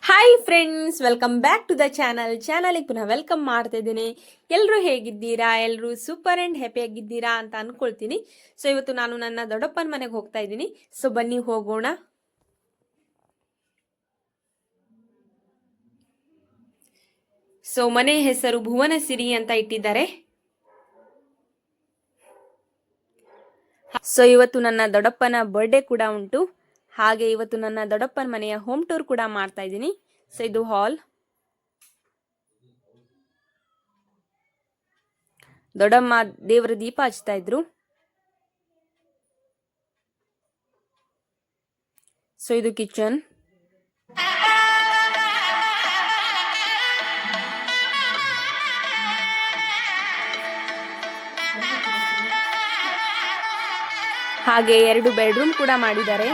Hi friends, welcome back to the ಚಾನಲ್ಗೆ ಪುನಃ welcome ಮಾಡ್ತಾ ಇದ್ದೀನಿ. ಎಲ್ಲರೂ ಹೇಗಿದ್ದೀರಾ? ಎಲ್ಲರೂ ಸೂಪರ್ ಆ್ಯಂಡ್ ಹ್ಯಾಪಿ ಆಗಿದ್ದೀರಾ ಅಂತ ಅನ್ಕೊಳ್ತೀನಿ. ಸೊ ಇವತ್ತು ನಾನು ನನ್ನ ದೊಡ್ಡಪ್ಪನ ಮನೆಗೆ ಹೋಗ್ತಾ ಇದ್ದೀನಿ. ಸೊ ಬನ್ನಿ ಹೋಗೋಣ. ಸೊ ಮನೆ ಹೆಸರು ಭುವನಸಿರಿ ಅಂತ ಇಟ್ಟಿದ್ದಾರೆ. ಸೊ ಇವತ್ತು ನನ್ನ ದೊಡ್ಡಪ್ಪನ ಬರ್ಡೇ ಕೂಡ ಉಂಟು. ಹಾಗೆ ಇವತ್ತು ನನ್ನ ದೊಡ್ಡಪ್ಪನ ಮನೆಯ ಹೋಮ್ ಟೂರ್ ಕೂಡ ಮಾಡ್ತಾ ಇದ್ದೀನಿ. ಸೊ ಇದು ಹಾಲ್. ದೊಡ್ಡಮ್ಮ ದೇವರ ದೀಪ ಹಚ್ತಾ ಇದ್ರು. ಸೊ ಇದು ಕಿಚನ್. ಹಾಗೆ 2 ಬೆಡ್ರೂಮ್ ಕೂಡ ಮಾಡಿದ್ದಾರೆ.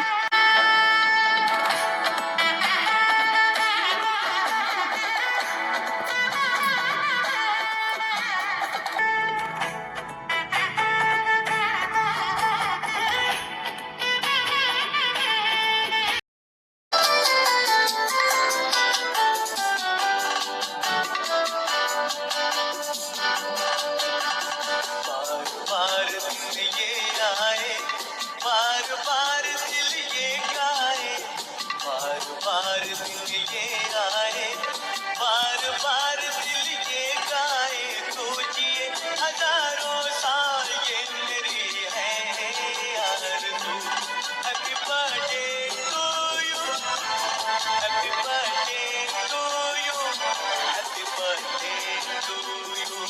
हजारों साल ये मेरी है आरज़ू। Happy birthday to you, happy birthday to you, happy birthday to you.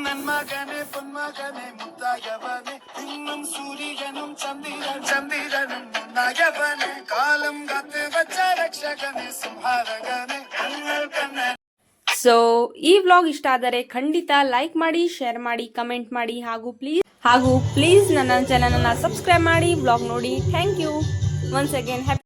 ನನ್ಮಗನೆ ಪೊನ್ಮಗನೆ ಮುದ್ದಾಯವನೆ இன்னும் சூரியனும் சந்திரனும் முன்னாயவனே காலம் காத்து வச்ச ರಕ್ಷಕನೆ ಸಂಹಾರಕನೆ ಕಣ್ಣೆ. ಸೊ ಈ ವ್ಲಾಗ್ ಇಷ್ಟ ಆದರೆ ಖಂಡಿತ ಲೈಕ್ ಮಾಡಿ, ಶೇರ್ ಮಾಡಿ, ಕಮೆಂಟ್ ಮಾಡಿ ಹಾಗೂ ಪ್ಲೀಸ್ ನನ್ನ ಚಾನಲ್ ಅನ್ನು ಸಬ್ಸ್ಕ್ರೈಬ್ ಮಾಡಿ ವ್ಲಾಗ್ ನೋಡಿ. Thank you once again.